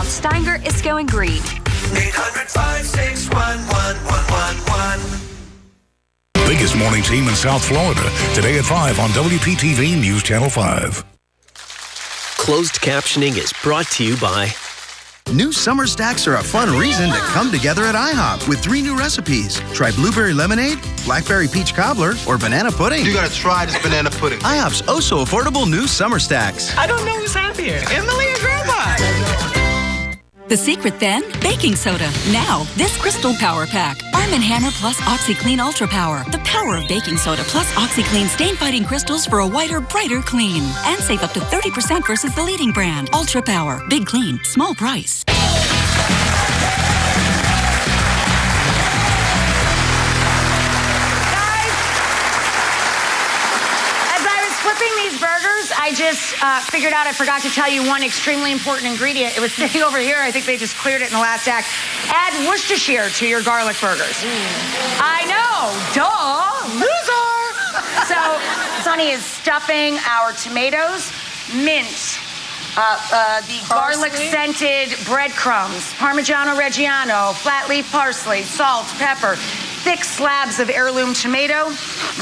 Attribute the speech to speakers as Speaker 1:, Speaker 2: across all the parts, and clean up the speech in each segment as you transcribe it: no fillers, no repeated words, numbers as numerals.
Speaker 1: call Steinger, Isco, and Green.
Speaker 2: 800-561-1111.
Speaker 3: Biggest morning team in South Florida. Today at 5 on WPTV News Channel 5.
Speaker 4: Closed captioning is brought to you by...
Speaker 5: New summer stacks are a fun reason to come together at IHOP with 3 new recipes. Try blueberry lemonade, blackberry peach cobbler, or banana pudding.
Speaker 6: You gotta try this banana pudding.
Speaker 5: IHOP's oh so affordable new summer stacks.
Speaker 7: I don't know who's happier, Emily or Grandpa?
Speaker 1: The secret then? Baking soda. Now, this Crystal Power Pack. Arm & Hammer plus OxiClean Ultra Power. The power of baking soda plus OxiClean stain-fighting crystals for a whiter, brighter clean. And save up to 30% versus the leading brand. Ultra Power. Big clean. Small price.
Speaker 8: I just figured out I forgot to tell you one extremely important ingredient. It was sitting over here. I think they just cleared it in the last act. Add Worcestershire to your garlic burgers. I know. Duh. Loser. So, Sonny is stuffing our tomatoes, mint, the garlic-scented breadcrumbs, Parmigiano Reggiano, flat leaf parsley, salt, pepper, thick slabs of heirloom tomato.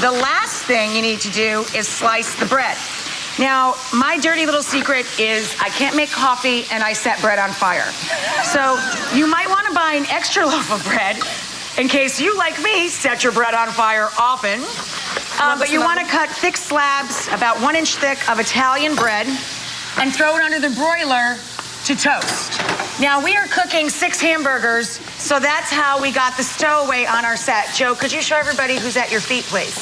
Speaker 8: The last thing you need to do is slice the bread. Now, my dirty little secret is I can't make coffee and I set bread on fire. So you might want to buy an extra loaf of bread in case you, like me, set your bread on fire often. But you want to cut thick slabs, about 1 inch thick, of Italian bread and throw it under the broiler to toast. Now, we are cooking 6 hamburgers, so that's how we got the stowaway on our set. Joe, could you show everybody who's at your feet, please?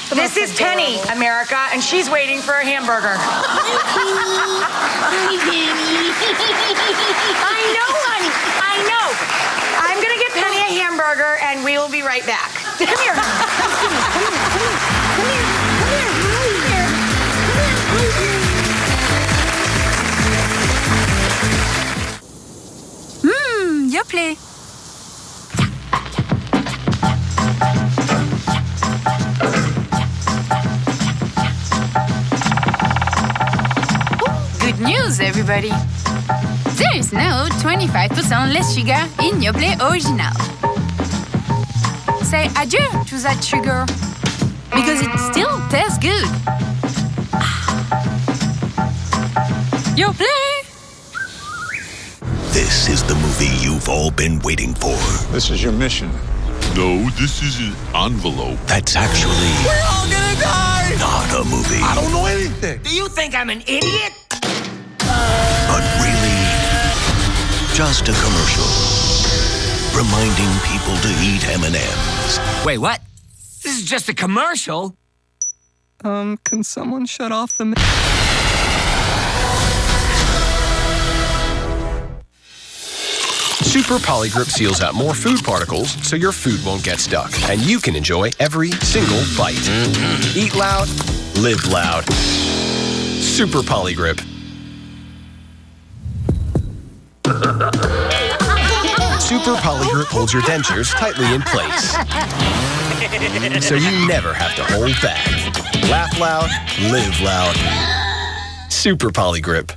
Speaker 8: This is Penny, America, and she's waiting for a hamburger.
Speaker 9: Hi, Penny.
Speaker 8: I know, honey. I know. I'm going to get Penny a hamburger, and we will be right back. Come here.
Speaker 1: Yoplait.
Speaker 10: Good news, everybody. There is now 25% less sugar in Yoplait Original. Say adieu to that sugar, because it still tastes good. Yoplait!
Speaker 3: This is the movie you've all been waiting for.
Speaker 11: This is your mission.
Speaker 12: No, this is an envelope.
Speaker 3: That's actually...
Speaker 7: We're all gonna die!
Speaker 3: Not a movie.
Speaker 11: I don't know anything.
Speaker 7: Do you think I'm an idiot?
Speaker 3: But really, just a commercial. Reminding people to eat M&M's.
Speaker 7: Wait, what? This is just a commercial?
Speaker 13: Can someone shut off the...
Speaker 14: Super Polygrip seals out more food particles so your food won't get stuck. And you can enjoy every single bite. Eat loud, live loud. Super Polygrip. Super Polygrip holds your dentures tightly in place. So you never have to hold back. Laugh loud, live loud. Super Polygrip.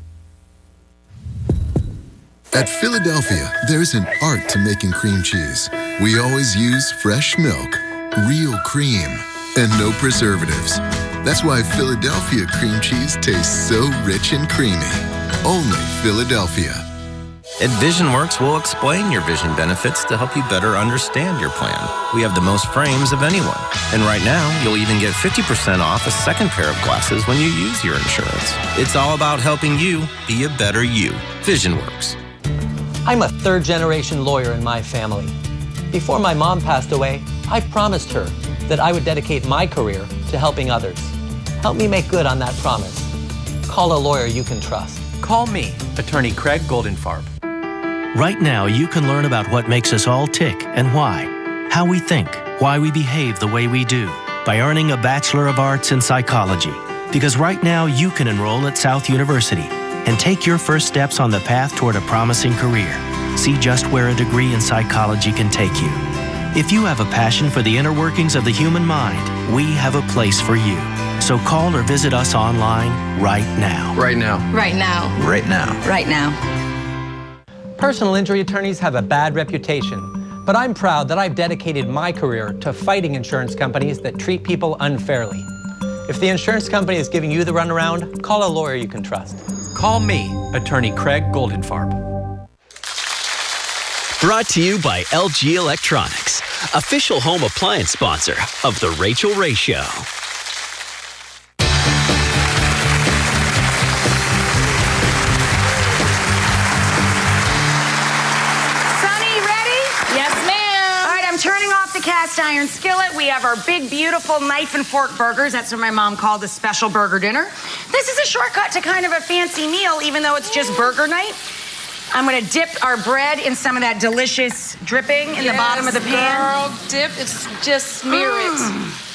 Speaker 15: At Philadelphia, there's an art to making cream cheese. We always use fresh milk, real cream, and no preservatives. That's why Philadelphia cream cheese tastes so rich and creamy. Only Philadelphia.
Speaker 16: At VisionWorks, we'll explain your vision benefits to help you better understand your plan. We have the most frames of anyone. And right now, you'll even get 50% off a second pair of glasses when you use your insurance. It's all about helping you be a better you. VisionWorks.
Speaker 17: I'm a third-generation lawyer in my family. Before my mom passed away, I promised her that I would dedicate my career to helping others. Help me make good on that promise. Call a lawyer you can trust.
Speaker 18: Call me, Attorney Craig Goldenfarb.
Speaker 19: Right now, you can learn about what makes us all tick and why, how we think, why we behave the way we do, by earning a Bachelor of Arts in Psychology. Because right now, you can enroll at South University and take your first steps on the path toward a promising career. See just where a degree in psychology can take you. If you have a passion for the inner workings of the human mind, we have a place for you. So call or visit us online right now.
Speaker 18: Right now.
Speaker 10: Right now.
Speaker 18: Right now.
Speaker 10: Right now.
Speaker 17: Personal injury attorneys have a bad reputation, but I'm proud that I've dedicated my career to fighting insurance companies that treat people unfairly. If the insurance company is giving you the runaround, call a lawyer you can trust.
Speaker 18: Call me, Attorney Craig Goldenfarb.
Speaker 4: Brought to you by LG Electronics, official home appliance sponsor of The Rachel Ray Show.
Speaker 8: Cast iron skillet. We have our big, beautiful knife and fork burgers. That's what my mom called a special burger dinner. This is a shortcut to kind of a fancy meal, even though it's just burger night. I'm gonna dip our bread in some of that delicious dripping in the bottom of the pan.
Speaker 6: Girl, dip, it's just smear it.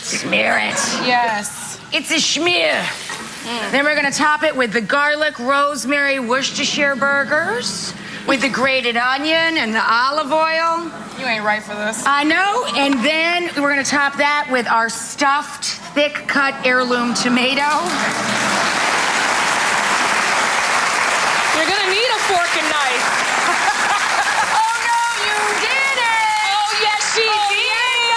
Speaker 8: Smear it.
Speaker 6: Yes.
Speaker 8: It's a schmear. Then we're gonna top it with the garlic, rosemary, Worcestershire burgers with the grated onion and the olive oil.
Speaker 6: You ain't right for this.
Speaker 8: I know, and then we're gonna top that with our stuffed, thick-cut heirloom tomato.
Speaker 6: You're gonna need a fork and knife.
Speaker 8: Oh no, you did it!
Speaker 6: Oh yes, she did!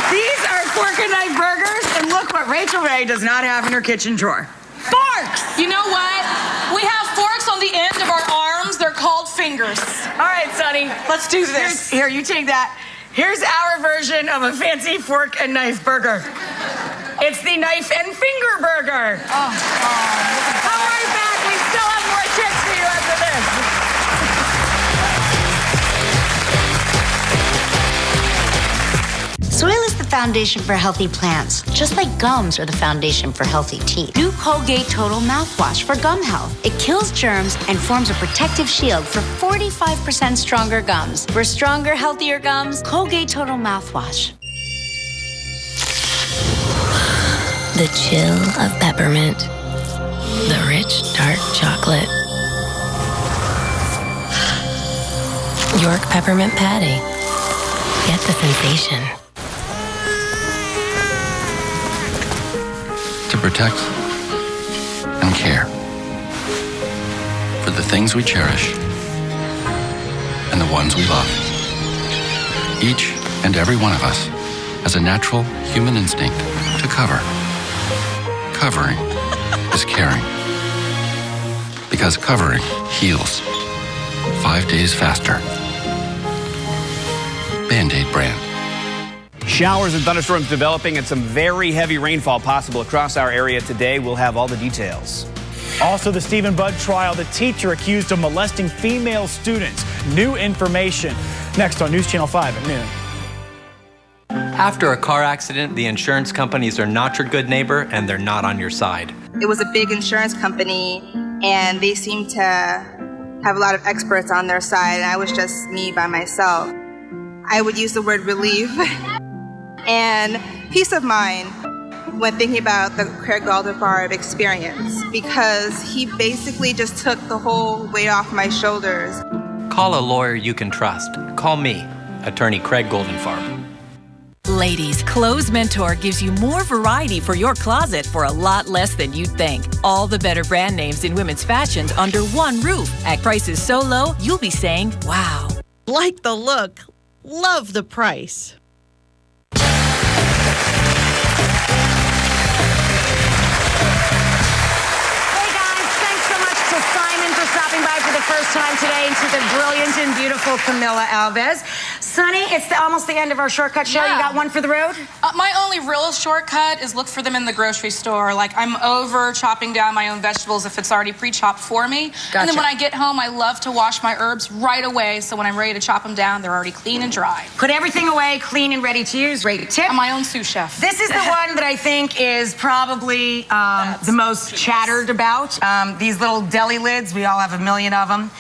Speaker 8: These are fork and knife burgers, and look what Rachel Ray does not have in her kitchen drawer. Forks!
Speaker 6: You know what? We have forks on the end of our arms. They're called fingers.
Speaker 8: All right, Sonny, let's do this. Here, you take that. Here's our version of a fancy fork and knife burger. It's the knife and finger burger. Come right back. We still have more tricks for you after this.
Speaker 9: Soil is the foundation for healthy plants, just like gums are the foundation for healthy teeth. New Colgate Total Mouthwash for gum health. It kills germs and forms a protective shield for 45% stronger gums. For stronger, healthier gums, Colgate Total Mouthwash.
Speaker 20: The chill of peppermint. The rich, dark chocolate. York peppermint patty. Get the sensation.
Speaker 21: To protect and care for the things we cherish and the ones we love. Each and every one of us has a natural human instinct to cover. Covering is caring. Because covering heals 5 days faster. Band-Aid brand.
Speaker 22: Showers and thunderstorms developing and some very heavy rainfall possible across our area today. We'll have all the details.
Speaker 23: Also, the Stephen Budd trial, the teacher accused of molesting female students. New information. Next on News Channel 5 at noon.
Speaker 17: After a car accident, the insurance companies are not your good neighbor and they're not on your side.
Speaker 24: It was a big insurance company and they seemed to have a lot of experts on their side, and I was just me by myself. I would use the word relief and peace of mind when thinking about the Craig Goldenfarb experience, because he basically just took the whole weight off my shoulders.
Speaker 17: Call a lawyer you can trust. Call me, Attorney Craig Goldenfarb.
Speaker 1: Ladies, Clothes Mentor gives you more variety for your closet for a lot less than you'd think. All the better brand names in women's fashions under one roof at prices so low, you'll be saying, wow.
Speaker 25: Like the look, love the price.
Speaker 8: First time today to the brilliant and beautiful Camila Alves. Sonny, it's almost the end of our shortcut show.
Speaker 6: Yeah.
Speaker 8: You got one for the road?
Speaker 6: My only real shortcut is look for them in the grocery store. Like, I'm over chopping down my own vegetables if it's already pre-chopped for me.
Speaker 8: Gotcha.
Speaker 6: And then when I get home, I love to wash my herbs right away, so when I'm ready to chop them down, they're already clean and dry.
Speaker 8: Put everything away, clean and ready to use. Ready to tip.
Speaker 6: I'm my own sous chef.
Speaker 8: This is the one that I think is probably the most chattered about. These little deli lids, we all have a million of them.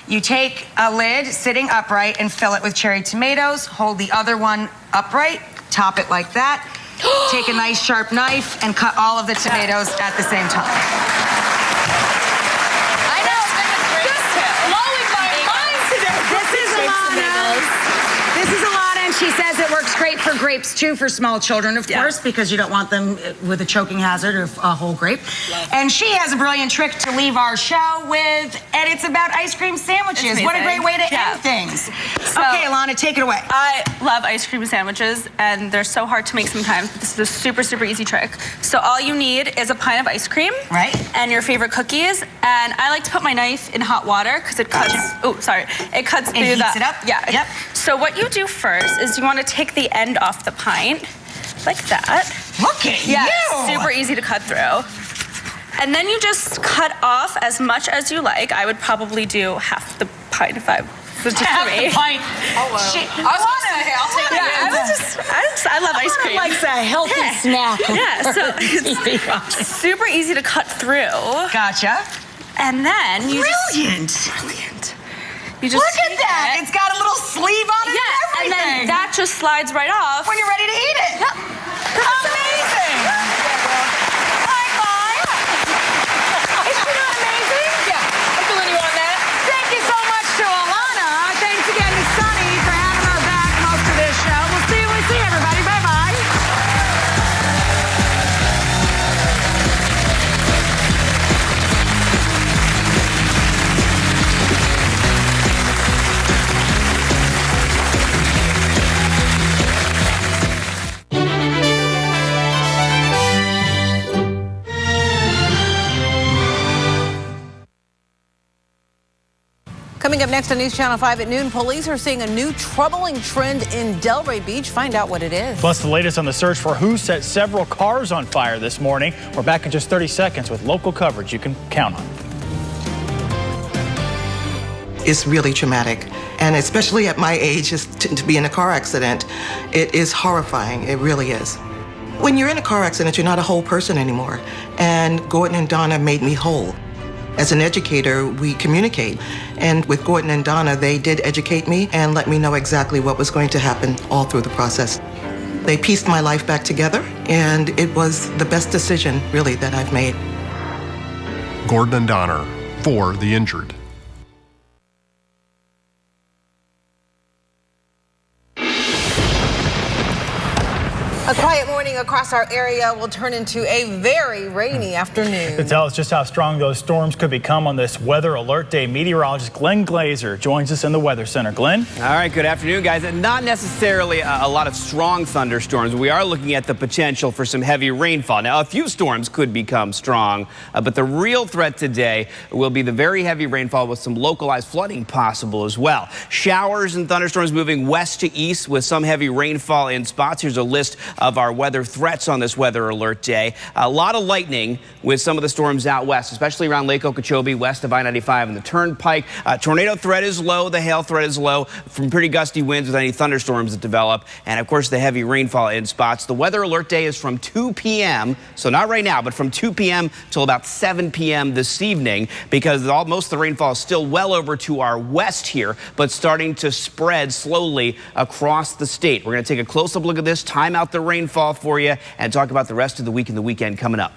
Speaker 8: You take a lid sitting upright and fill it with cherry tomatoes. Hold the other one upright, top it like that. Take a nice sharp knife and cut all of the tomatoes at the same time.
Speaker 6: I know, it's blowing my mind today.
Speaker 8: This is a lot, and she says it works great for grapes, too, for small children, of course, because you don't want them with a choking hazard of a whole grape. And she has a brilliant trick to leave our show with, and it's about ice cream sandwiches. What a great way to end things.
Speaker 6: So,
Speaker 8: okay, Alana, take it away.
Speaker 6: I love ice cream sandwiches, and they're so hard to make sometimes. This is a super, super easy trick. So all you need is a pint of ice cream.
Speaker 8: Right.
Speaker 6: And your favorite cookies. And I like to put my knife in hot water because it cuts, it cuts through
Speaker 8: heats
Speaker 6: the...
Speaker 8: it up?
Speaker 6: Yeah.
Speaker 8: Yep.
Speaker 6: So what you do first is you want to take the end off the pint, like that.
Speaker 8: Look at you!
Speaker 6: Super easy to cut through. And then you just cut off as much as you like. I would probably do half the pint if I was just
Speaker 8: half
Speaker 6: for me.
Speaker 8: the pint.
Speaker 6: Oh, well.
Speaker 8: I'll take it.
Speaker 6: I love ice cream.
Speaker 8: Likes a healthy snack.
Speaker 6: Yeah, so it's super easy to cut through.
Speaker 8: Gotcha.
Speaker 6: And then you
Speaker 8: Brilliant.
Speaker 6: You just
Speaker 8: Look at that. It's got a little sleeve on it and everything.
Speaker 6: And then that just slides right off.
Speaker 8: When you're ready to eat it.
Speaker 6: Yep.
Speaker 8: Amazing. High five. Isn't that amazing?
Speaker 6: Yeah, I'm feeling you on that.
Speaker 8: Thank you so much to Alana. Thanks again to Sunny for having her back most of this show. We'll see you. We'll see everybody. Bye-bye.
Speaker 2: Coming up next on News Channel 5 at noon, police are seeing a new troubling trend in Delray Beach. Find out what it is.
Speaker 23: Plus the latest on the search for who set several cars on fire this morning. We're back in just 30 seconds with local coverage you can count on.
Speaker 3: It's really traumatic, and especially at my age, to be in a car accident, it is horrifying. It really is. When you're in a car accident, you're not a whole person anymore, and Gordon and Donna made me whole. As an educator, we communicate, and with Gordon and Donna, they did educate me and let me know exactly what was going to happen all through the process. They pieced my life back together, and it was the best decision, really, that I've made.
Speaker 5: Gordon and Donna, for the injured.
Speaker 2: A quiet morning across our area will turn into a very rainy afternoon.
Speaker 23: To tell us just how strong those storms could become on this weather alert day, meteorologist Glenn Glazer joins us in the Weather Center. Glenn?
Speaker 22: All right, good afternoon, guys. Not necessarily a lot of strong thunderstorms. We are looking at the potential for some heavy rainfall. Now, a few storms could become strong, but the real threat today will be the very heavy rainfall with some localized flooding possible as well. Showers and thunderstorms moving west to east with some heavy rainfall in spots. Here's a list of our weather threats on this weather alert day. A lot of lightning with some of the storms out west, especially around Lake Okeechobee, west of I-95 and the Turnpike. Tornado threat is low. The hail threat is low from pretty gusty winds with any thunderstorms that develop. And of course, the heavy rainfall in spots. The weather alert day is from 2 p.m. So not right now, but from 2 p.m. till about 7 p.m. this evening, because most of the rainfall is still well over to our west here, but starting to spread slowly across the state. We're going to take a close-up look at this, time out the rainfall for you, and talk about the rest of the week and the weekend coming up.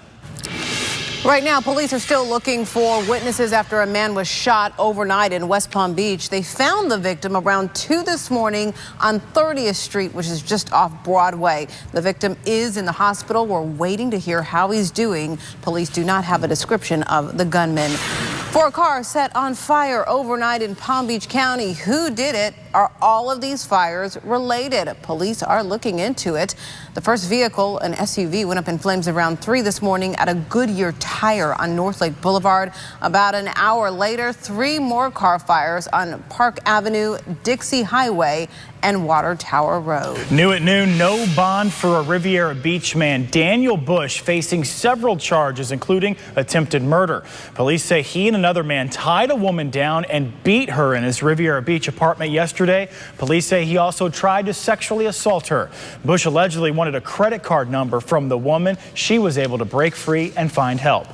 Speaker 2: Right now, police are still looking for witnesses after a man was shot overnight in West Palm Beach. They found the victim around 2 this morning on 30th Street, which is just off Broadway. The victim is in the hospital. We're waiting to hear how he's doing. Police do not have a description of the gunman. 4 cars set on fire overnight in Palm Beach County. Who did it? Are all of these fires related? Police are looking into it. The first vehicle, an SUV, went up in flames around 3 this morning at a Goodyear Tire on North Lake Boulevard. About an hour later, 3 more car fires on Park Avenue, Dixie Highway, and Water Tower Road.
Speaker 23: New at noon, no bond for a Riviera Beach man, Daniel Bush, facing several charges, including attempted murder. Police say he and another man tied a woman down and beat her in his Riviera Beach apartment yesterday. Police say he also tried to sexually assault her. Bush allegedly wanted a credit card number from the woman. She was able to break free and find help.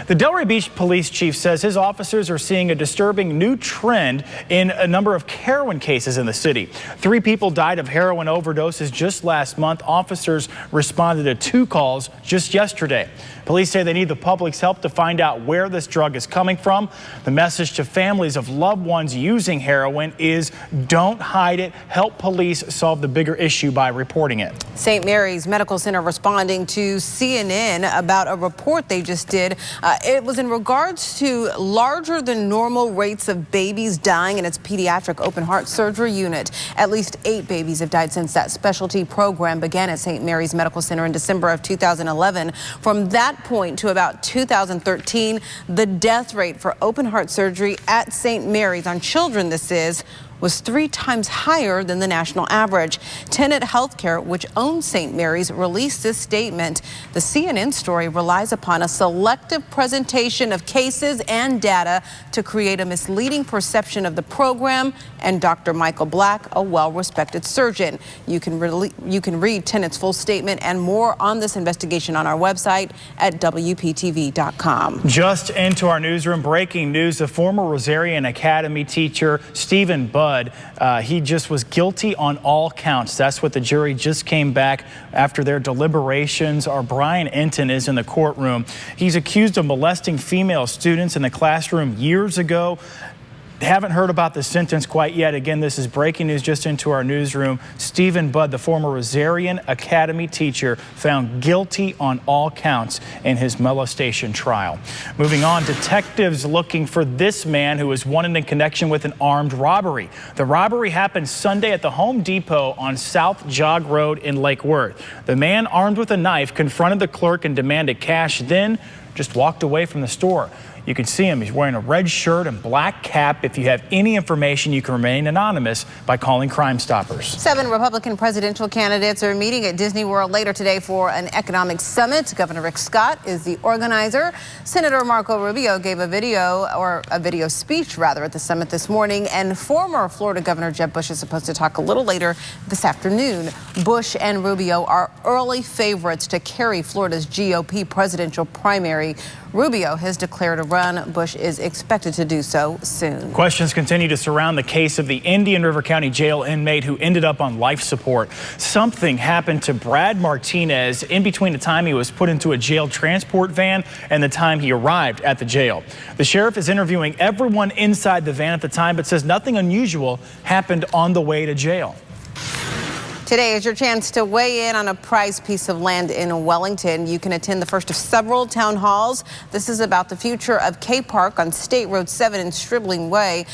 Speaker 23: The Delray Beach police chief says his officers are seeing a disturbing new trend in a number of heroin cases in the city. 3 people died of heroin overdoses just last month. Officers responded to 2 calls just yesterday. Police say they need the public's help to find out where this drug is coming from. The message to families of loved ones using heroin is don't Don't hide it. Help police solve the bigger issue by reporting it.
Speaker 2: St. Mary's Medical Center responding to CNN about a report they just did. It was in regards to larger than normal rates of babies dying in its pediatric open heart surgery unit. At least 8 babies have died since that specialty program began at St. Mary's Medical Center in December of 2011. From that point to about 2013, the death rate for open heart surgery at St. Mary's on children, was 3 times higher than the national average. Tenet Healthcare, which owns St. Mary's, released this statement. The CNN story relies upon a selective presentation of cases and data to create a misleading perception of the program and Dr. Michael Black, a well-respected surgeon. You can read Tenet's full statement and more on this investigation on our website at WPTV.com.
Speaker 23: Just into our newsroom, breaking news: the former Rosarian Academy teacher, Stephen Budd, he just was guilty on all counts. That's what the jury just came back after their deliberations. Our Brian Enton is in the courtroom. He's accused of molesting female students in the classroom years ago. Haven't heard about the sentence quite yet. Again, this is breaking news just into our newsroom. Stephen Budd, the former Rosarian Academy teacher, found guilty on all counts in his molestation trial. Moving on, detectives looking for this man who was wanted in connection with an armed robbery. The robbery happened Sunday at the Home Depot on South Jog Road in Lake Worth. The man, armed with a knife, confronted the clerk and demanded cash, then just walked away from the store. You can see him. He's wearing a red shirt and black cap. If you have any information, you can remain anonymous by calling Crime Stoppers.
Speaker 2: 7 Republican presidential candidates are meeting at Disney World later today for an economic summit. Governor Rick Scott is the organizer. Senator Marco Rubio gave a video speech at the summit this morning, and former Florida Governor Jeb Bush is supposed to talk a little later this afternoon. Bush and Rubio are early favorites to carry Florida's GOP presidential primary. Rubio has declared a run. Bush is expected to do so soon.
Speaker 23: Questions continue to surround the case of the Indian River County Jail inmate who ended up on life support. Something happened to Brad Martinez in between the time he was put into a jail transport van and the time he arrived at the jail. The sheriff is interviewing everyone inside the van at the time, but says nothing unusual happened on the way to jail.
Speaker 2: Today is your chance to weigh in on a prized piece of land in Wellington. You can attend the first of several town halls. This is about the future of K Park on State Road 7 in Stribling Way.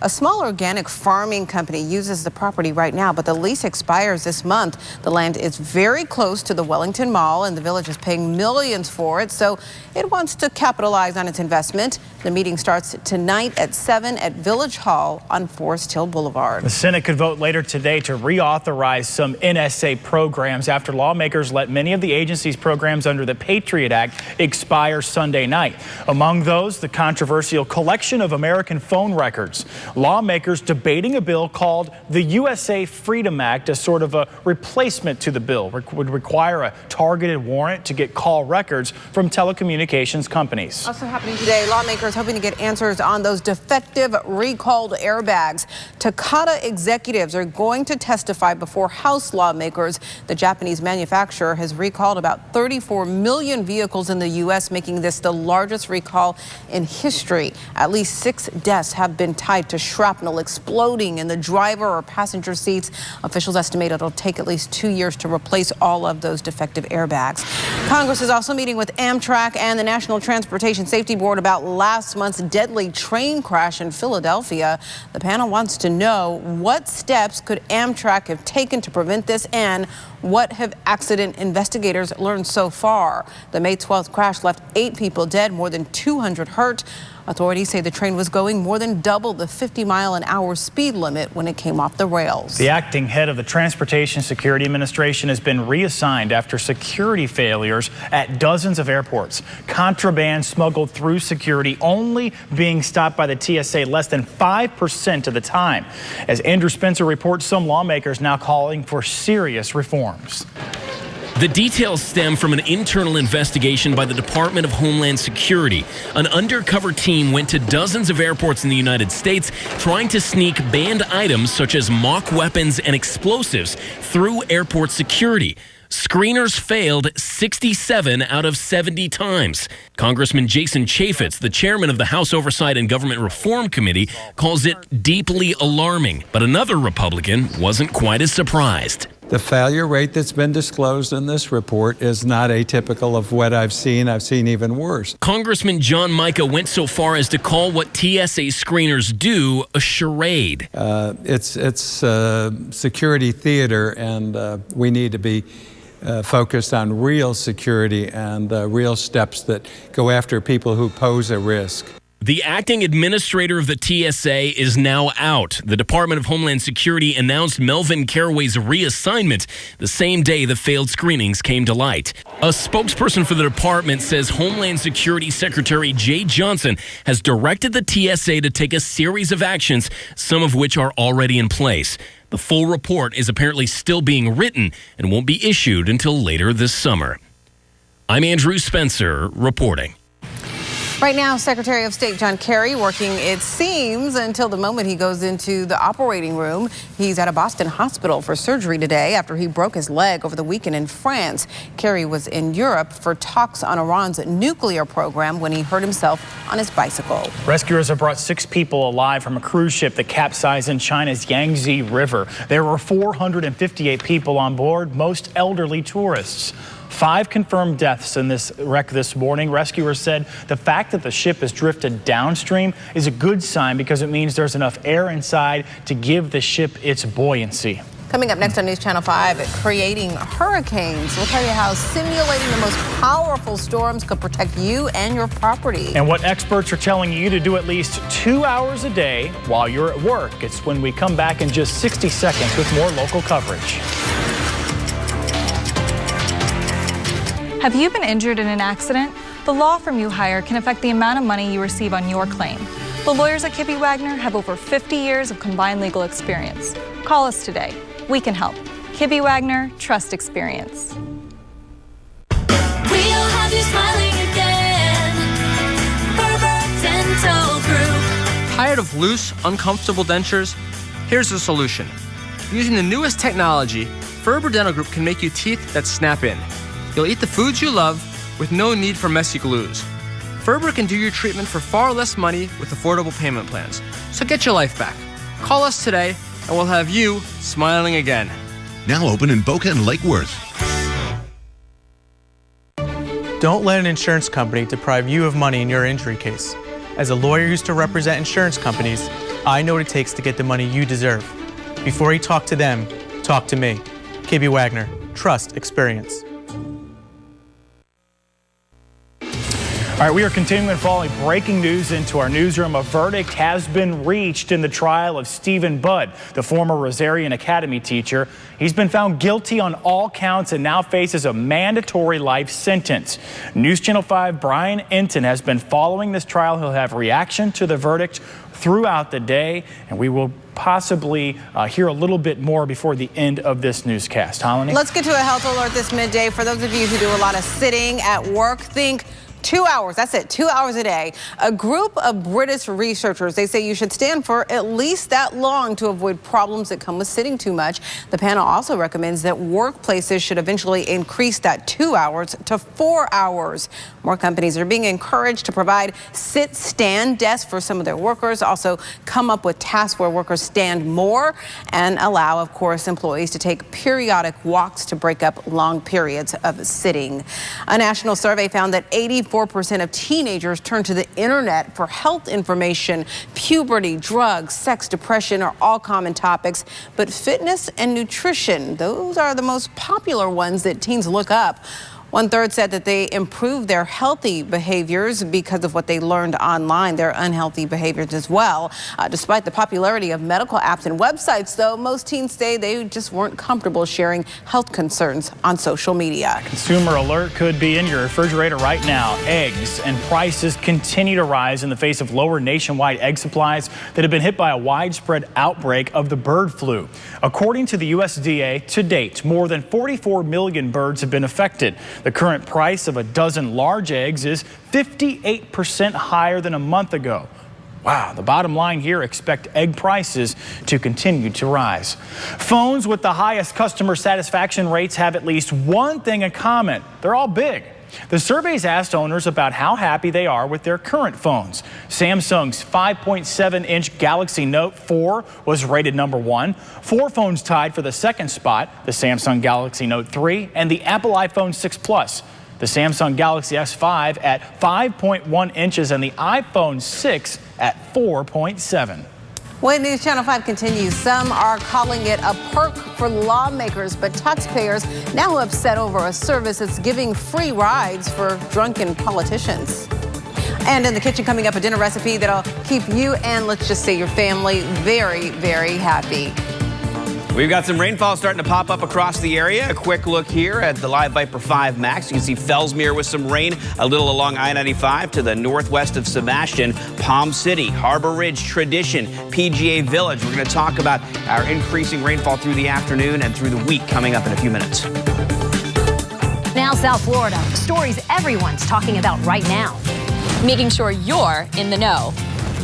Speaker 2: A small organic farming company uses the property right now, but the lease expires this month. The land is very close to the Wellington Mall, and the village is paying millions for it, so it wants to capitalize on its investment. The meeting starts tonight at 7 at Village Hall on Forest Hill Boulevard.
Speaker 23: The Senate could vote later today to reauthorize some NSA programs after lawmakers let many of the agency's programs under the Patriot Act expire Sunday night. Among those, the controversial collection of American phone records. Lawmakers debating a bill called the USA Freedom Act as sort of a replacement to the bill. Would require a targeted warrant to get call records from telecommunications companies.
Speaker 2: Also happening today, lawmakers hoping to get answers on those defective recalled airbags. Takata executives are going to testify before House lawmakers. The Japanese manufacturer has recalled about 34 million vehicles in the U.S., making this the largest recall in history. At least 6 deaths have been tied to shrapnel exploding in the driver or passenger seats. Officials estimate it'll take at least 2 years to replace all of those defective airbags. Congress is also meeting with Amtrak and the National Transportation Safety Board about last month's deadly train crash in Philadelphia. The panel wants to know what steps could Amtrak have taken to prevent this and what have accident investigators learned so far. The May 12th crash left 8 people dead, more than 200 hurt. Authorities say the train was going more than double the 50-mile-an-hour speed limit when it came off the rails.
Speaker 23: The acting head of the Transportation Security Administration has been reassigned after security failures at dozens of airports. Contraband smuggled through security only being stopped by the TSA less than 5% of the time. As Andrew Spencer reports, some lawmakers now calling for serious reforms.
Speaker 7: The details stem from an internal investigation by the Department of Homeland Security. An undercover team went to dozens of airports in the United States trying to sneak banned items such as mock weapons and explosives through airport security. Screeners failed 67 out of 70 times. Congressman Jason Chaffetz, the chairman of the House Oversight and Government Reform Committee, calls it deeply alarming. But another Republican wasn't quite as surprised.
Speaker 11: The failure rate that's been disclosed in this report is not atypical of what I've seen. I've seen even worse.
Speaker 7: Congressman John Mica went so far as to call what TSA screeners do a charade.
Speaker 11: It's security theater, and we need to be focused on real security and real steps that go after people who pose a risk.
Speaker 7: The acting administrator of the TSA is now out. The Department of Homeland Security announced Melvin Caraway's reassignment the same day the failed screenings came to light. A spokesperson for the department says Homeland Security Secretary Jay Johnson has directed the TSA to take a series of actions, some of which are already in place. The full report is apparently still being written and won't be issued until later this summer. I'm Andrew Spencer reporting.
Speaker 2: Right now, Secretary of State John Kerry working, it seems, until the moment he goes into the operating room. He's at a Boston hospital for surgery today after he broke his leg over the weekend in France. Kerry was in Europe for talks on Iran's nuclear program when he hurt himself on his bicycle.
Speaker 23: Rescuers have brought 6 people alive from a cruise ship that capsized in China's Yangtze River. There were 458 people on board, most elderly tourists. 5 confirmed deaths in this wreck this morning. Rescuers said the fact that the ship is drifted downstream is a good sign because it means there's enough air inside to give the ship its buoyancy.
Speaker 2: Coming up next on News Channel 5, creating hurricanes. We'll tell you how simulating the most powerful storms could protect you and your property.
Speaker 23: And what experts are telling you to do at least 2 hours a day while you're at work. It's when we come back in just 60 seconds with more local coverage.
Speaker 12: Have you been injured in an accident? The law firm you hire can affect the amount of money you receive on your claim. The lawyers at Kibbe Wagner have over 50 years of combined legal experience. Call us today. We can help. Kibbe Wagner, trust experience.
Speaker 13: We'll have you smiling again. Herbert Dental Group.
Speaker 14: Tired of loose, uncomfortable dentures? Here's the solution. Using the newest technology, Ferber Dental Group can make you teeth that snap in. You'll eat the foods you love with no need for messy glues. Ferber can do your treatment for far less money with affordable payment plans. So get your life back. Call us today and we'll have you smiling again.
Speaker 15: Now open in Boca and Lake Worth.
Speaker 26: Don't let an insurance company deprive you of money in your injury case. As a lawyer who used to represent insurance companies, I know what it takes to get the money you deserve. Before you talk to them, talk to me. Kibbe Wagner, trust experience.
Speaker 23: All right, we are continuing following breaking news into our newsroom. A verdict has been reached in the trial of Stephen Budd, the former Rosarian Academy teacher. He's been found guilty on all counts and now faces a mandatory life sentence. News Channel 5 Brian Enton has been following this trial. He'll have reaction to the verdict throughout the day, and we will possibly hear a little bit more before the end of this newscast. Holly?
Speaker 2: Let's get to a health alert this midday. For those of you who do a lot of sitting at work, think 2 hours, that's it, 2 hours a day. A group of British researchers, they say you should stand for at least that long to avoid problems that come with sitting too much. The panel also recommends that workplaces should eventually increase that 2 hours to 4 hours. More companies are being encouraged to provide sit-stand desks for some of their workers, also come up with tasks where workers stand more, and allow, of course, employees to take periodic walks to break up long periods of sitting. A national survey found that 84% of teenagers turn to the internet for health information. Puberty, drugs, sex, depression are all common topics, but fitness and nutrition, those are the most popular ones that teens look up. 1/3 said that they improved their healthy behaviors because of what they learned online, their unhealthy behaviors as well. Despite the popularity of medical apps and websites, though, most teens say they just weren't comfortable sharing health concerns on social media.
Speaker 23: Consumer alert could be in your refrigerator right now. Eggs and prices continue to rise in the face of lower nationwide egg supplies that have been hit by a widespread outbreak of the bird flu. According to the USDA, to date, more than 44 million birds have been affected. The current price of a dozen large eggs is 58% higher than a month ago. Wow, the bottom line here, expect egg prices to continue to rise. Phones with the highest customer satisfaction rates have at least one thing in common. They're all big. The surveys asked owners about how happy they are with their current phones. Samsung's 5.7-inch Galaxy Note 4 was rated #1. 4 phones tied for the second spot, the Samsung Galaxy Note 3 and the Apple iPhone 6 Plus. The Samsung Galaxy S5 at 5.1 inches and the iPhone 6 at 4.7.
Speaker 2: When News Channel 5 continues, some are calling it a perk for lawmakers, but taxpayers now upset over a service that's giving free rides for drunken politicians. And in the kitchen coming up, a dinner recipe that'll keep you and let's just say your family very, very happy.
Speaker 22: We've got some rainfall starting to pop up across the area. A quick look here at the Live Viper 5 Max. You can see Fellsmere with some rain a little along I-95 to the northwest of Sebastian, Palm City, Harbor Ridge, Tradition, PGA Village. We're going to talk about our increasing rainfall through the afternoon and through the week coming up in a few minutes.
Speaker 4: Now South Florida, stories everyone's talking about right now. Making sure you're in the know.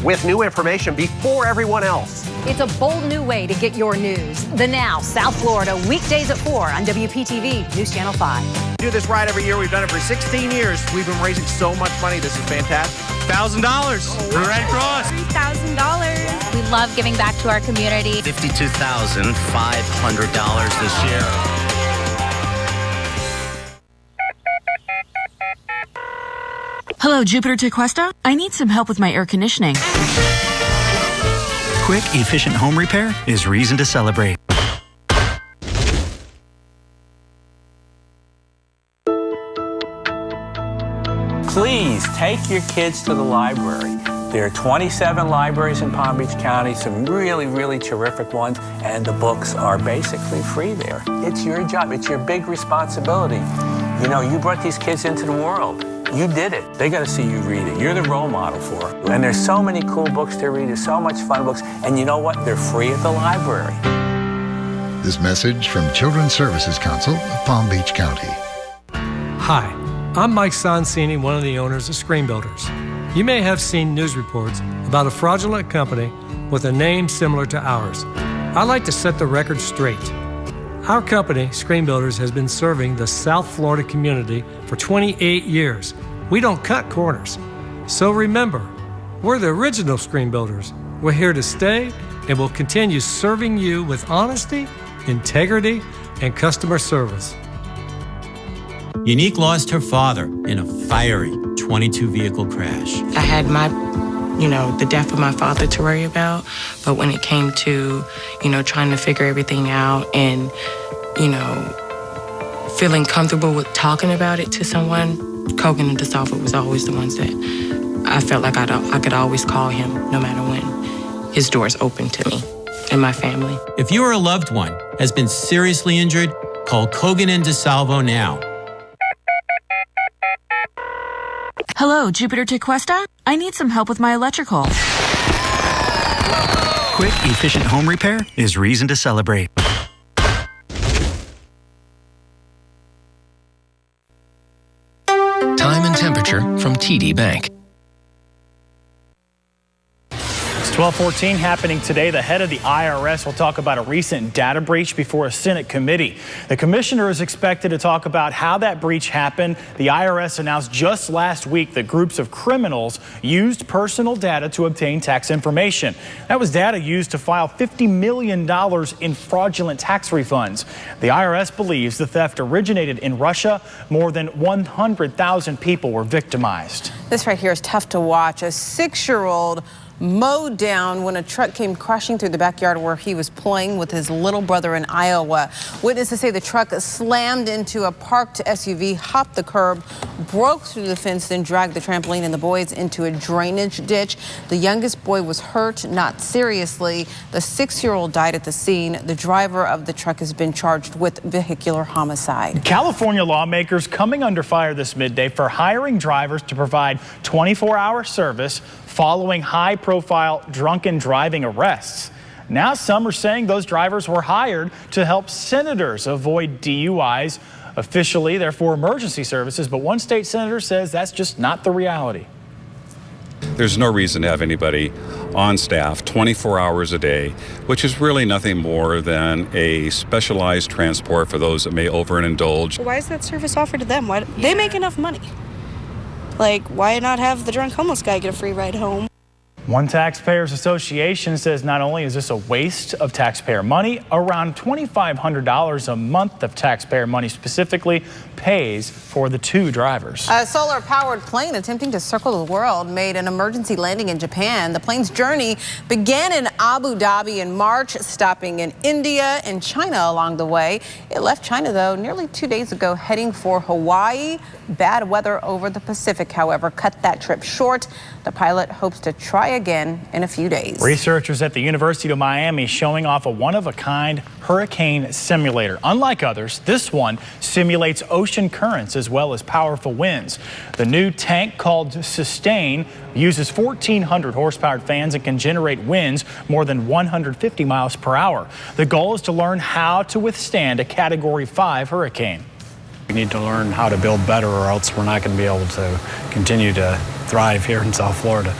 Speaker 9: With new information before everyone else.
Speaker 4: It's a bold new way to get your news. The Now, South Florida, weekdays at 4 on WPTV, News Channel 5.
Speaker 9: We do this ride every year. We've done it for 16 years. We've been raising so much money. This is fantastic.
Speaker 10: $1,000 for Red Cross.
Speaker 4: $3,000.
Speaker 16: We love giving back to our community.
Speaker 10: $52,500 this year.
Speaker 18: Hello, Jupiter Tequesta. I need some help with my air conditioning.
Speaker 19: Quick, efficient home repair is reason to celebrate.
Speaker 27: Please take your kids to the library. There are 27 libraries in Palm Beach County, some really, really terrific ones, and the books are basically free there. It's your job. It's your big responsibility. You know, you brought these kids into the world. You did it. They got to see you read it. You're the role model for it. And there's so many cool books to read. There's so much fun books. And you know what? They're free at the library.
Speaker 28: This message from Children's Services Council of Palm Beach County.
Speaker 29: Hi, I'm Mike Sonsini, one of the owners of Screen Builders. You may have seen news reports about a fraudulent company with a name similar to ours. I'd like to set the record straight. Our company, Screen Builders, has been serving the South Florida community for 28 years. We don't cut corners. So remember, we're the original Screen Builders. We're here to stay and will continue serving you with honesty, integrity, and customer service.
Speaker 30: Unique lost her father in a fiery 22 vehicle crash.
Speaker 31: I had the death of my father to worry about. But when it came to, trying to figure everything out and, feeling comfortable with talking about it to someone, Kogan and DeSalvo was always the ones that I felt like I could always call him no matter when. His door's open to me and my family.
Speaker 30: If you or a loved one has been seriously injured, call Kogan and DeSalvo now.
Speaker 18: Hello, Jupiter Tequesta. I need some help with my electrical.
Speaker 19: Quick, efficient home repair is reason to celebrate.
Speaker 32: Time and temperature from TD Bank.
Speaker 23: 12:14 happening today. The head of the IRS will talk about a recent data breach before a Senate committee. The commissioner is expected to talk about how that breach happened. The IRS announced just last week that groups of criminals used personal data to obtain tax information. That was data used to file $50 million in fraudulent tax refunds. The IRS believes the theft originated in Russia. More than 100,000 people were victimized.
Speaker 2: This right here is tough to watch. A 6-year-old mowed down when a truck came crashing through the backyard where he was playing with his little brother in Iowa. Witnesses say the truck slammed into a parked SUV, hopped the curb, broke through the fence, then dragged the trampoline and the boys into a drainage ditch. The youngest boy was hurt, not seriously. The 6-year-old died at the scene. The driver of the truck has been charged with vehicular homicide.
Speaker 23: California lawmakers coming under fire this midday for hiring drivers to provide 24-hour service following high-profile drunken driving arrests. Now some are saying those drivers were hired to help senators avoid DUIs. Officially, they're for emergency services, but one state senator says that's just not the reality.
Speaker 1: There's no reason to have anybody on staff 24 hours a day, which is really nothing more than a specialized transport for those that may overindulge.
Speaker 3: Why is that service offered to them? Why they make enough money? Like, why not have the drunk homeless guy get a free ride home?
Speaker 23: One taxpayers association says not only is this a waste of taxpayer money, around $2,500 a month of taxpayer money specifically pays for the 2 drivers.
Speaker 2: A solar-powered plane attempting to circle the world made an emergency landing in Japan. The plane's journey began in Abu Dhabi in March, stopping in India and China along the way. It left China, though, nearly 2 days ago, heading for Hawaii. Bad weather over the Pacific, however, cut that trip short. The pilot hopes to try again in a few days.
Speaker 23: Researchers at the University of Miami showing off a one-of-a-kind hurricane simulator. Unlike others, this one simulates ocean currents as well as powerful winds. The new tank, called Sustain, uses 1,400 horsepower fans and can generate winds more than 150 miles per hour. The goal is to learn how to withstand a Category 5 hurricane.
Speaker 5: We need to learn how to build better, or else we're not going to be able to continue to thrive here in South Florida.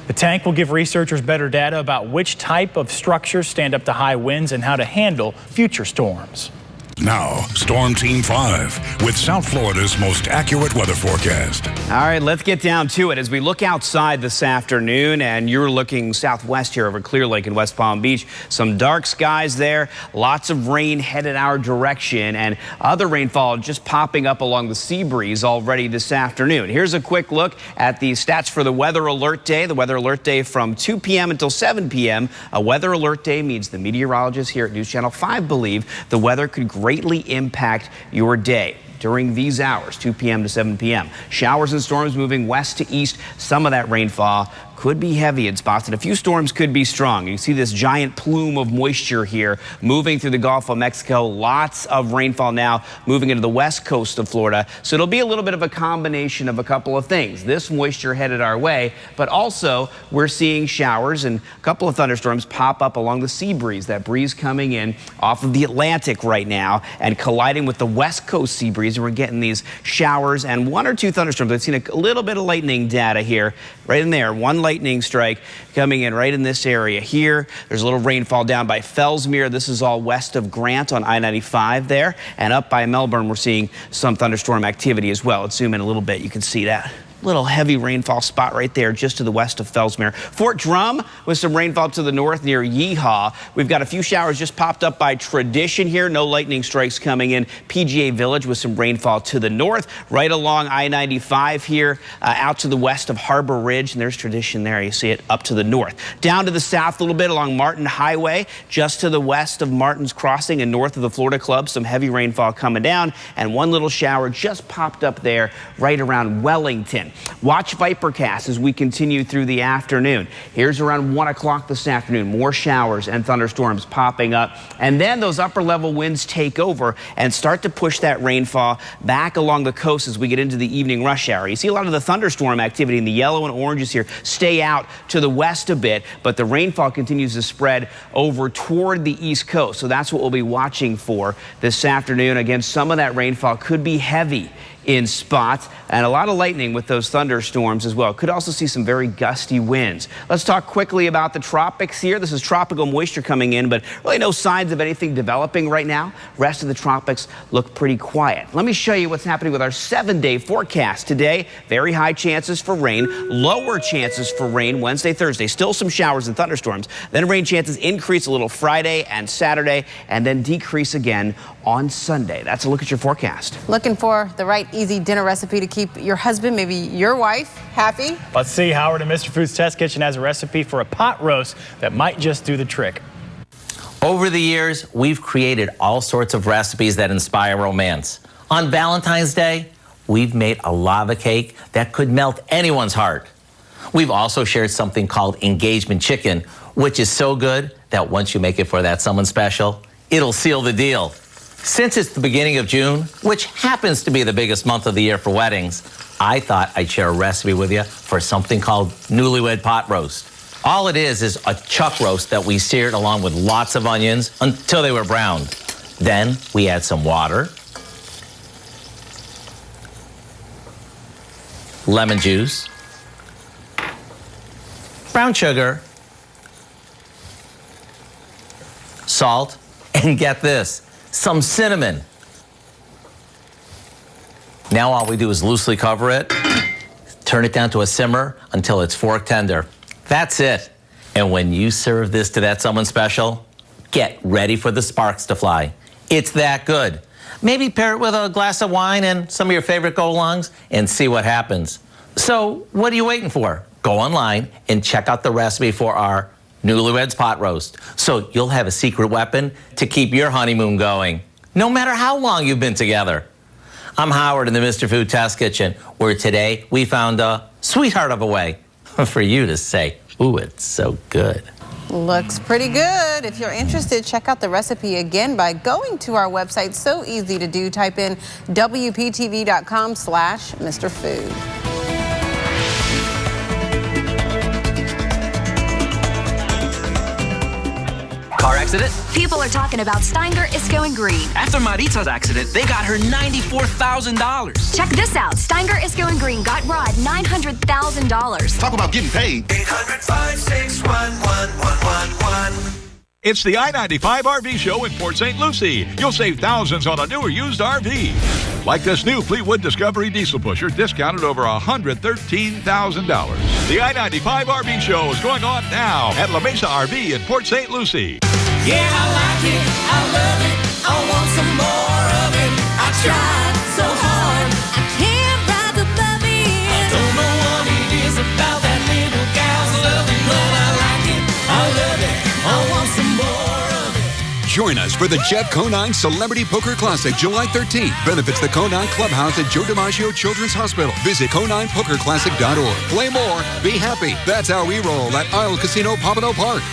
Speaker 23: The tank will give researchers better data about which type of structures stand up to high winds and how to handle future storms.
Speaker 6: Now, Storm Team 5 with South Florida's most accurate weather forecast.
Speaker 22: All right, let's get down to it. As we look outside this afternoon, and you're looking southwest here over Clear Lake in West Palm Beach, some dark skies there, lots of rain headed our direction, and other rainfall just popping up along the sea breeze already this afternoon. Here's a quick look at the stats for the Weather Alert Day. The Weather Alert Day from 2 p.m. until 7 p.m. A Weather Alert Day means the meteorologists here at News Channel 5 believe the weather could greatly impact your day during these hours, 2 p.m. to 7 p.m. Showers and storms moving west to east. Some of that rainfall could be heavy in spots, and a few storms could be strong. You see this giant plume of moisture here moving through the Gulf of Mexico. Lots of rainfall now moving into the west coast of Florida. So it'll be a little bit of a combination of a couple of things. This moisture headed our way, but also we're seeing showers and a couple of thunderstorms pop up along the sea breeze. That breeze coming in off of the Atlantic right now and colliding with the west coast sea breeze. And we're getting these showers and 1 or 2 thunderstorms. I've seen a little bit of lightning data here, right in there. One lightning strike coming in right in this area here. There's a little rainfall down by Fellsmere. This is all west of Grant on I-95 there. And up by Melbourne, we're seeing some thunderstorm activity as well. Let's zoom in a little bit. You can see that little heavy rainfall spot right there just to the west of Fellsmere. Fort Drum with some rainfall to the north near Yeehaw. We've got a few showers just popped up by Tradition here. No lightning strikes coming in. PGA Village with some rainfall to the north. Right along I-95 here out to the west of Harbor Ridge. And there's Tradition there. You see it up to the north. Down to the south a little bit along Martin Highway. Just to the west of Martin's Crossing and north of the Florida Club. Some heavy rainfall coming down. And one little shower just popped up there right around Wellington. Watch Vipercast as we continue through the afternoon. Here's around 1 o'clock this afternoon. More showers and thunderstorms popping up. And then those upper level winds take over and start to push that rainfall back along the coast as we get into the evening rush hour. You see a lot of the thunderstorm activity in the yellow and oranges here stay out to the west a bit, but the rainfall continues to spread over toward the east coast. So that's what we'll be watching for this afternoon. Again, some of that rainfall could be heavy in spots and a lot of lightning with those thunderstorms as well. Could also see some very gusty winds. Let's talk quickly about the tropics here. This is tropical moisture coming in, but really no signs of anything developing right now. Rest of the tropics look pretty quiet. Let me show you what's happening with our 7-day forecast. Today, very high chances for rain, lower chances for rain Wednesday, Thursday. Still some showers and thunderstorms. Then rain chances increase a little Friday and Saturday and then decrease again on Sunday. That's a look at your forecast.
Speaker 2: Looking for the right easy dinner recipe to keep your husband, maybe your wife, happy?
Speaker 23: Let's see. Howard and Mr. Food's Test Kitchen has a recipe for a pot roast that might just do the trick.
Speaker 7: Over the years, we've created all sorts of recipes that inspire romance. On Valentine's Day, we've made a lava cake that could melt anyone's heart. We've also shared something called engagement chicken, which is so good that once you make it for that someone special, it'll seal the deal. Since it's the beginning of June, which happens to be the biggest month of the year for weddings, I thought I'd share a recipe with you for something called newlywed pot roast. All it is a chuck roast that we seared along with lots of onions until they were browned. Then we add some water, lemon juice, brown sugar, salt, and get this, some cinnamon. Now all we do is loosely cover it, turn it down to a simmer until it's fork tender. That's it. And when you serve this to that someone special, get ready for the sparks to fly. It's that good. Maybe pair it with a glass of wine and some of your favorite go-alongs and see what happens. So what are you waiting for? Go online and check out the recipe for our Newlyweds Pot Roast. So you'll have a secret weapon to keep your honeymoon going, no matter how long you've been together. I'm Howard in the Mr. Food Test Kitchen, where today we found a sweetheart of a way for you to say, ooh, it's so good.
Speaker 2: Looks pretty good. If you're interested, check out the recipe again by going to our website. So easy to do. Type in WPTV.com/Mr. Food.
Speaker 10: Car accident?
Speaker 4: People are talking about Steinger is going green.
Speaker 10: After Marita's accident, they got her $94,000.
Speaker 4: Check this out. Steinger is going green got Rod $900,000.
Speaker 8: Talk about getting paid. 800-561-1111.
Speaker 11: It's the I-95 RV Show in Port St. Lucie. You'll save thousands on a new or used RV. Like this new Fleetwood Discovery diesel pusher, discounted over $113,000. The I-95 RV Show is going on now at La Mesa RV in Port St. Lucie.
Speaker 12: Yeah, I like it. I love it. I want some more of it. I tried so hard. I can't ride above it. I don't know what it is about that little gal's loving, but I like it. I love it. I want some more of it.
Speaker 13: Join us for the Jeff Conine Celebrity Poker Classic July 13th. Benefits the Conine Clubhouse at Joe DiMaggio Children's Hospital. Visit ConinePokerClassic.org. Play more, be happy. That's how we roll at Isle Casino Pompano Park.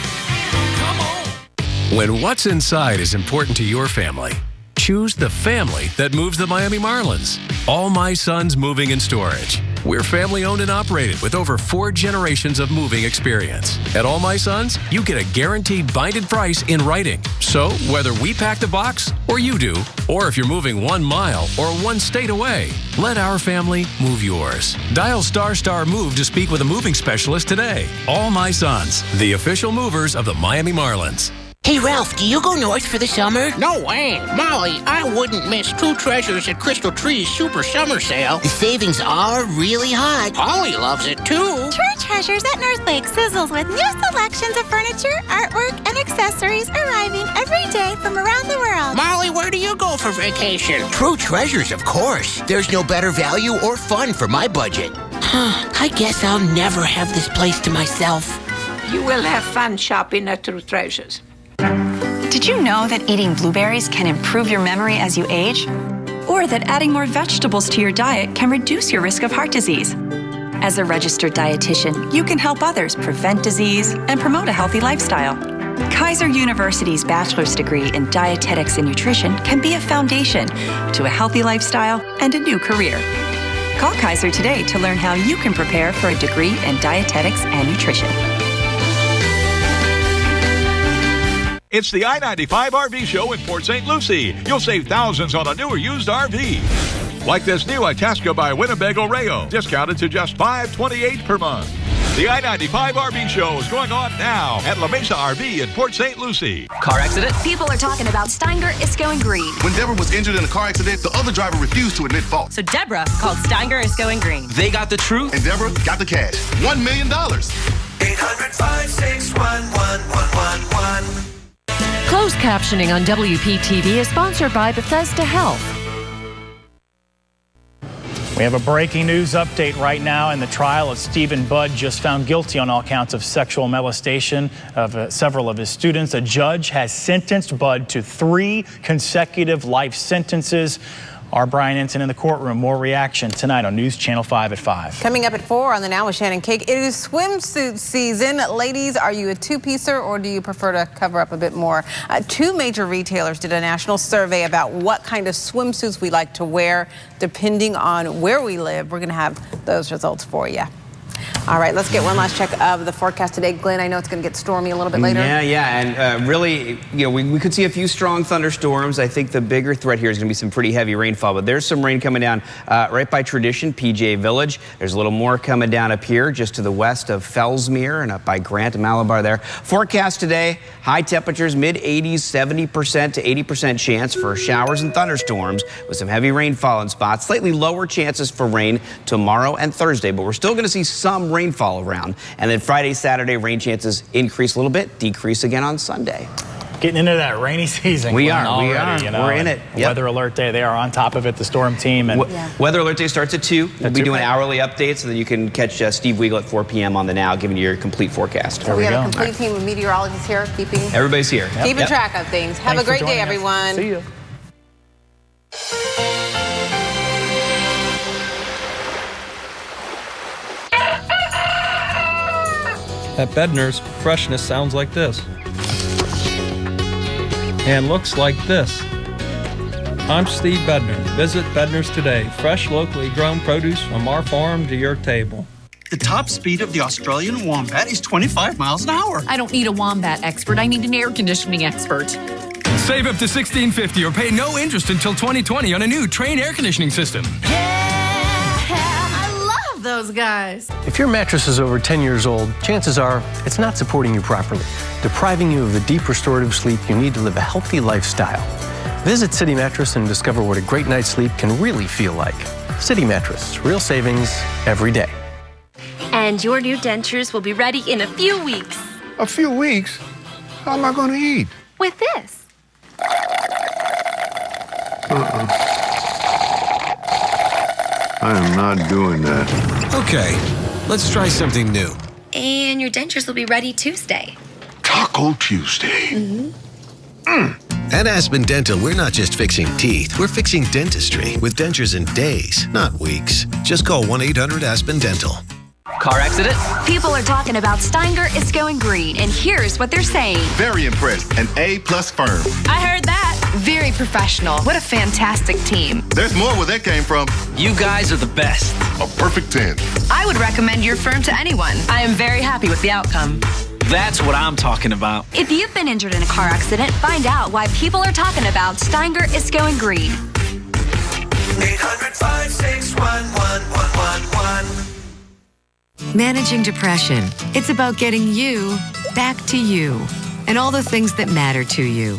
Speaker 14: When what's inside is important to your family, choose the family that moves the Miami Marlins. All My Sons Moving and Storage. We're family owned and operated with over 4 generations of moving experience. At All My Sons, you get a guaranteed binded price in writing. So whether we pack the box or you do, or if you're moving 1 mile or 1 state away, let our family move yours. Dial ** move to speak with a moving specialist today. All My Sons, the official movers of the Miami Marlins.
Speaker 15: Hey, Ralph, do you go north for the summer? No way. Molly, I wouldn't miss True Treasures at Crystal Tree's Super Summer Sale. The savings are really hot. Holly loves it, too.
Speaker 17: True Treasures at North Lake sizzles with new selections of furniture, artwork, and accessories arriving every day from around the world.
Speaker 15: Molly, where do you go for vacation? True Treasures, of course. There's no better value or fun for my budget. I guess I'll never have this place to myself.
Speaker 20: You will have fun shopping at True Treasures.
Speaker 21: Did you know that eating blueberries can improve your memory as you age? Or that adding more vegetables to your diet can reduce your risk of heart disease? As a registered dietitian, you can help others prevent disease and promote a healthy lifestyle. Kaiser University's bachelor's degree in dietetics and nutrition can be a foundation to a healthy lifestyle and a new career. Call Kaiser today to learn how you can prepare for a degree in dietetics and nutrition.
Speaker 11: It's the I-95 RV Show in Port St. Lucie. You'll save thousands on a new or used RV. Like this new Itasca by Winnebago Rayo, discounted to just $528 per month. The I-95 RV Show is going on now at La Mesa RV in Port St. Lucie.
Speaker 10: Car accident?
Speaker 4: People are talking about Steinger is going green.
Speaker 8: When Deborah was injured in a car accident, the other driver refused to admit fault.
Speaker 24: So Deborah called Steinger is going green.
Speaker 10: They got the truth.
Speaker 8: And Deborah got the cash. $1 million.
Speaker 12: 800-561-1111.
Speaker 25: Closed captioning on WPTV is sponsored by Bethesda Health.
Speaker 23: We have a breaking news update right now in the trial of Stephen Budd, just found guilty on all counts of sexual molestation of several of his students. A judge has sentenced Budd to 3 consecutive life sentences. Our Brian Ensign in the courtroom. More reaction tonight on News Channel 5 at 5.
Speaker 2: Coming up at 4 on the Now with Shannon Cake. It is swimsuit season. Ladies, are you a two-piecer or do you prefer to cover up a bit more? 2 major retailers did a national survey about what kind of swimsuits we like to wear depending on where we live. We're going to have those results for you. All right, let's get one last check of the forecast today. Glenn, I know it's going to get stormy a little bit later.
Speaker 22: Yeah, and really, we could see a few strong thunderstorms. I think the bigger threat here is going to be some pretty heavy rainfall, but there's some rain coming down right by Tradition, PJ Village. There's a little more coming down up here just to the west of Fellsmere and up by Grant and Malabar there. Forecast today, high temperatures, mid-80s, 70% to 80% chance for showers and thunderstorms with some heavy rainfall in spots. Slightly lower chances for rain tomorrow and Thursday, but we're still going to see some rainfall around. And then Friday, Saturday, rain chances increase a little bit, decrease again on Sunday.
Speaker 23: Getting into that rainy season.
Speaker 22: We are.
Speaker 23: We're
Speaker 22: in it. Yep.
Speaker 23: Weather alert day. They are on top of it, the storm team. And
Speaker 22: Weather alert day starts at 2. We'll be doing hourly updates, and then you can catch Steve Weagle at 4 p.m. on the Now, giving you your complete forecast.
Speaker 2: So we have a complete team of meteorologists here keeping
Speaker 22: Everybody's here.
Speaker 2: Keeping track of things. Have a great day, everyone.
Speaker 23: See you.
Speaker 1: At Bednar's, freshness sounds like this. And looks like this. I'm Steve Bednar. Visit Bednar's today. Fresh, locally grown produce from our farm to your table.
Speaker 9: The top speed of the Australian Wombat is 25 miles an hour.
Speaker 16: I don't need a Wombat expert. I need an air conditioning expert.
Speaker 18: Save up to $1,650 or pay no interest until 2020 on a new Train air conditioning system.
Speaker 16: Those guys.
Speaker 19: If your mattress is over 10 years old, chances are it's not supporting you properly, depriving you of the deep restorative sleep you need to live a healthy lifestyle. Visit City Mattress and discover what a great night's sleep can really feel like. City Mattress, real savings every day.
Speaker 26: And your new dentures will be ready in a few weeks.
Speaker 27: A few weeks? How am I going to eat?
Speaker 26: With this.
Speaker 27: I am not doing that.
Speaker 14: Okay, let's try something new.
Speaker 26: And your dentures will be ready Tuesday.
Speaker 27: Taco Tuesday.
Speaker 14: At Aspen Dental, we're not just fixing teeth, we're fixing dentistry with dentures in days, not weeks. Just call 1-800-ASPEN Dental.
Speaker 10: Car accident?
Speaker 21: People are talking about Steinger is going green, and here's what they're saying.
Speaker 8: Very impressed. An A-plus firm.
Speaker 21: I heard that. Very professional. What a fantastic team.
Speaker 8: There's more where that came from.
Speaker 10: You guys are the best.
Speaker 8: A perfect 10.
Speaker 21: I would recommend your firm to anyone. I am very happy with the outcome.
Speaker 10: That's what I'm talking about.
Speaker 21: If you've been injured in a car accident, find out why people are talking about Steinger is going green.
Speaker 12: 800-561-1111.
Speaker 25: Managing depression. It's about getting you back to you and all the things that matter to you.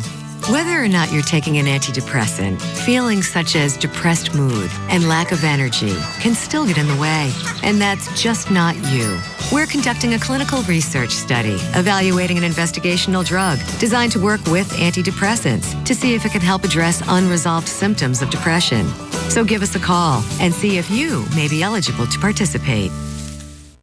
Speaker 25: Whether or not you're taking an antidepressant, feelings such as depressed mood and lack of energy can still get in the way. And that's just not you. We're conducting a clinical research study evaluating an investigational drug designed to work with antidepressants to see if it can help address unresolved symptoms of depression. So give us a call and see if you may be eligible to participate.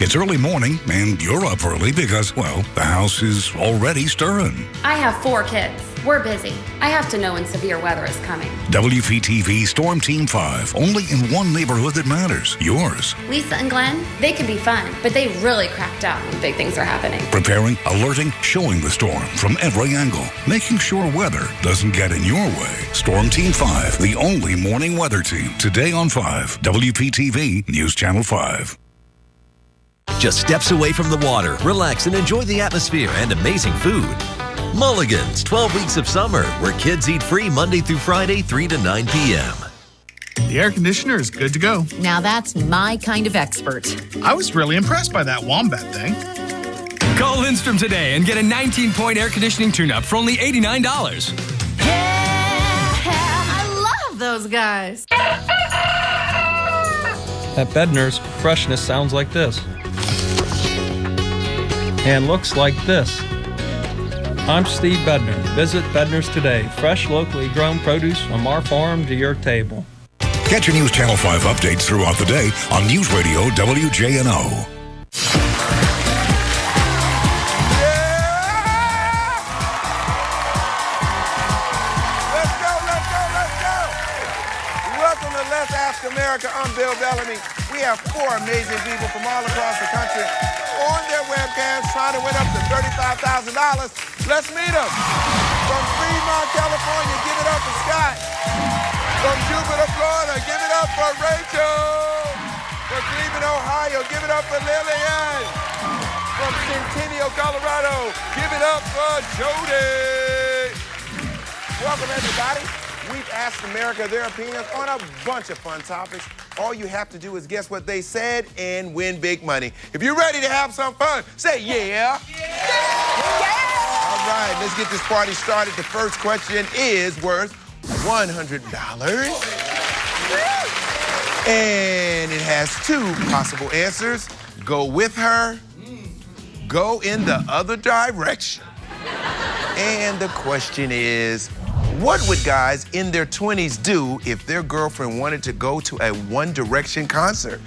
Speaker 6: It's early morning, and you're up early because, well, the house is already stirring.
Speaker 28: I have 4 kids. We're busy. I have to know when severe weather is coming.
Speaker 6: WPTV Storm Team 5, only in one neighborhood that matters, yours.
Speaker 28: Lisa and Glenn, they can be fun, but they really cracked out when big things are happening.
Speaker 6: Preparing, alerting, showing the storm from every angle, making sure weather doesn't get in your way. Storm Team 5, the only morning weather team. Today on 5, WPTV News Channel 5.
Speaker 29: Just steps away from the water, relax and enjoy the atmosphere and amazing food. Mulligan's 12 Weeks of Summer, where kids eat free Monday through Friday, 3 to 9 p.m.
Speaker 30: The air conditioner is good to go.
Speaker 16: Now that's my kind of expert.
Speaker 30: I was really impressed by that Wombat thing.
Speaker 18: Call Lindstrom today and get a 19-point air conditioning tune-up for only $89.
Speaker 16: I love those guys.
Speaker 1: At Bednar's, freshness sounds like this. And looks like this. I'm Steve Bednar. Visit Bednar's today. Fresh, locally grown produce from our farm to your table.
Speaker 6: Catch your News Channel 5 updates throughout the day on News Radio WJNO.
Speaker 31: Welcome to Let's Ask America. I'm Bill Bellamy. We have 4 amazing people from all across the country on their webcams trying to win up to $35,000. Let's meet them. From Fremont, California, give it up for Scott. From Jupiter, Florida, give it up for Rachel. From Cleveland, Ohio, give it up for Lillian. From Centennial, Colorado, give it up for Jody. Welcome, everybody. We've asked America their opinions on a bunch of fun topics. All you have to do is guess what they said and win big money. If you're ready to have some fun, say yeah. All right, let's get this party started. The first question is worth $100. And it has two possible answers. Go with her, go in the other direction. And the question is, what would guys in their 20s do if their girlfriend wanted to go to a One Direction concert?